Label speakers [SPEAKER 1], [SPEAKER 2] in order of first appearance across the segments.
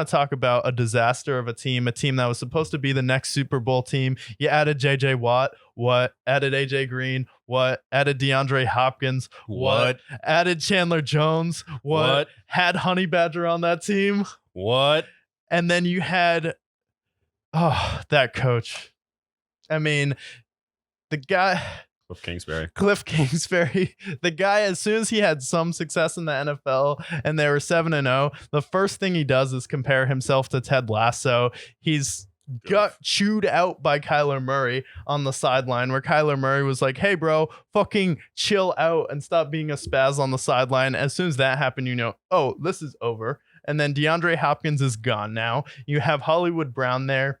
[SPEAKER 1] want to talk about a disaster of a team that was supposed to be the next Super Bowl team. You added JJ Watt. What? Added AJ Green. What? Added DeAndre Hopkins. What? Added Chandler Jones. What? Had Honey Badger on that team.
[SPEAKER 2] What?
[SPEAKER 1] And then you had, that coach. I mean, the guy... Cliff Kingsbury. The guy, as soon as he had some success in the NFL and they were 7-0, the first thing he does is compare himself to Ted Lasso. He's got chewed out by Kyler Murray on the sideline, where Kyler Murray was like, hey, bro, fucking chill out and stop being a spaz on the sideline. As soon as that happened, you know, oh, this is over. And then DeAndre Hopkins is gone now. You have Hollywood Brown there.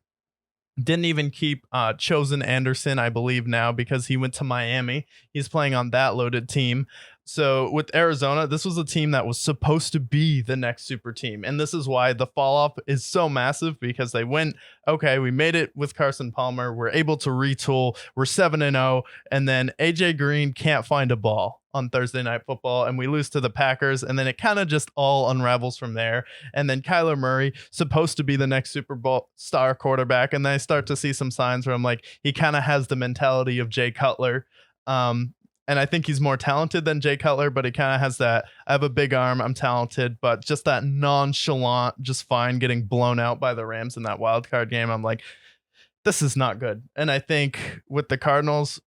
[SPEAKER 1] Didn't even keep Chosen Anderson, I believe, now because he went to Miami. He's playing on that loaded team. So with Arizona, this was a team that was supposed to be the next super team. And this is why the fall off is so massive, because they went, okay, we made it with Carson Palmer. We're able to retool. We're 7-0. And then AJ Green can't find a ball on Thursday Night Football, and we lose to the Packers, and then it kind of just all unravels from there. And then Kyler Murray, supposed to be the next Super Bowl star quarterback, and then I start to see some signs where I'm like, he kind of has the mentality of Jay Cutler. And I think he's more talented than Jay Cutler, but he kind of has that, I have a big arm, I'm talented, but just that nonchalant, just fine, getting blown out by the Rams in that wild card game. I'm like, this is not good. And I think with the Cardinals,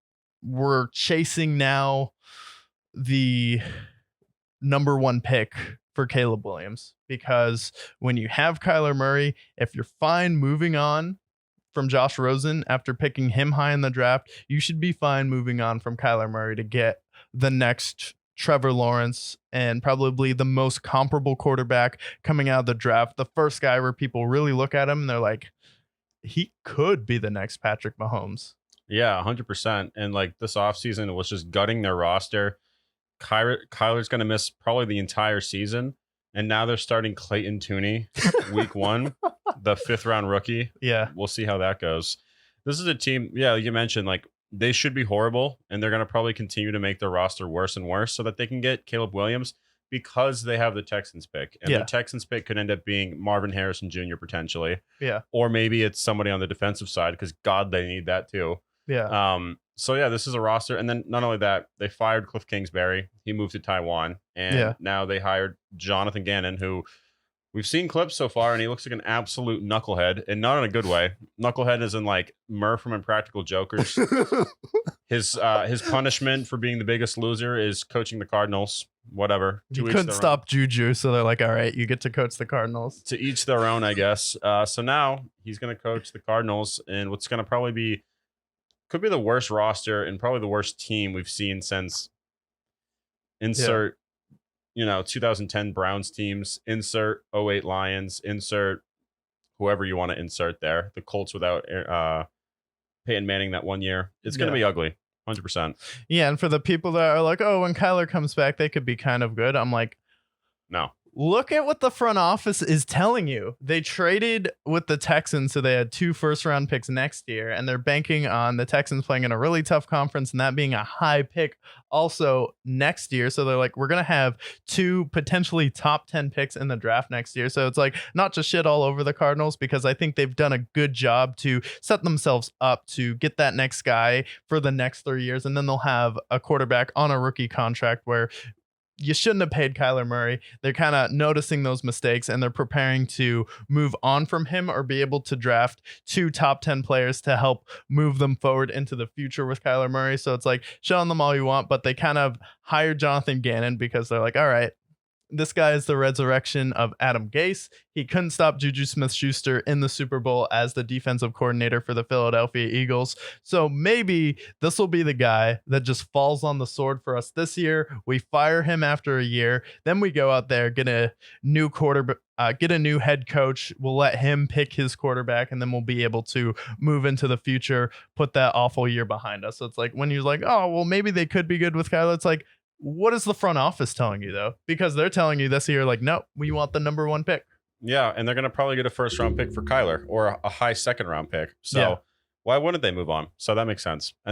[SPEAKER 1] we're chasing now the number one pick for Caleb Williams, because when you have Kyler Murray, if you're fine moving on from Josh Rosen after picking him high in the draft, you should be fine moving on from Kyler Murray to get the next Trevor Lawrence and probably the most comparable quarterback coming out of the draft. The first guy where people really look at him and they're like, he could be the next Patrick Mahomes.
[SPEAKER 2] Yeah, 100%. And like this offseason was just gutting their roster. Kyler's going to miss probably the entire season. And now they're starting Clayton Tooney week 1, the 5th round rookie.
[SPEAKER 1] Yeah.
[SPEAKER 2] We'll see how that goes. This is a team, yeah, you mentioned, like, they should be horrible, and they're going to probably continue to make their roster worse and worse so that they can get Caleb Williams, because they have the Texans pick. And the Texans pick could end up being Marvin Harrison Jr. potentially.
[SPEAKER 1] Yeah.
[SPEAKER 2] Or maybe it's somebody on the defensive side, because God, they need that too.
[SPEAKER 1] Yeah.
[SPEAKER 2] So yeah, this is a roster. And then not only that, they fired Cliff Kingsbury. He moved to Taiwan. And now they hired Jonathan Gannon, who we've seen clips so far, and he looks like an absolute knucklehead, and not in a good way. Knucklehead is in like Murph from Impractical Jokers. His punishment for being the biggest loser is coaching the Cardinals. Whatever.
[SPEAKER 1] You couldn't stop Juju, so they're like, all right, you get to coach the Cardinals.
[SPEAKER 2] To each their own, I guess. So now he's going to coach the Cardinals, and what's going to probably could be the worst roster and probably the worst team we've seen since insert 2010 Browns teams, insert 08 Lions, insert whoever you want to insert there. The Colts without Peyton Manning that one year. It's going to be ugly, 100%.
[SPEAKER 1] Yeah, and for the people that are like, oh, when Kyler comes back, they could be kind of good. I'm like,
[SPEAKER 2] no.
[SPEAKER 1] Look at what the front office is telling you. They traded with the Texans, so they had 2 first-round picks next year, and they're banking on the Texans playing in a really tough conference and that being a high pick also next year. So they're like, we're going to have 2 potentially top 10 picks in the draft next year. So it's like not just shit all over the Cardinals, because I think they've done a good job to set themselves up to get that next guy for the next 3 years, and then they'll have a quarterback on a rookie contract where you shouldn't have paid Kyler Murray. They're kind of noticing those mistakes, and they're preparing to move on from him or be able to draft 2 top 10 players to help move them forward into the future with Kyler Murray. So it's like, show them all you want, but they kind of hired Jonathan Gannon because they're like, all right, this guy is the resurrection of Adam Gase. He couldn't stop Juju Smith-Schuster in the Super Bowl as the defensive coordinator for the Philadelphia Eagles. So maybe this will be the guy that just falls on the sword for us this year. We fire him after a year. Then we go out there, get a new quarterback, get a new head coach. We'll let him pick his quarterback, and then we'll be able to move into the future, put that awful year behind us. So it's like when you're like, oh, well, maybe they could be good with Kyler. It's like, what is the front office telling you, though? Because they're telling you this year, like, no, we want the number 1 pick.
[SPEAKER 2] Yeah, and they're going to probably get a 1st-round pick for Kyler or a high 2nd-round pick. So why wouldn't they move on? So that makes sense. And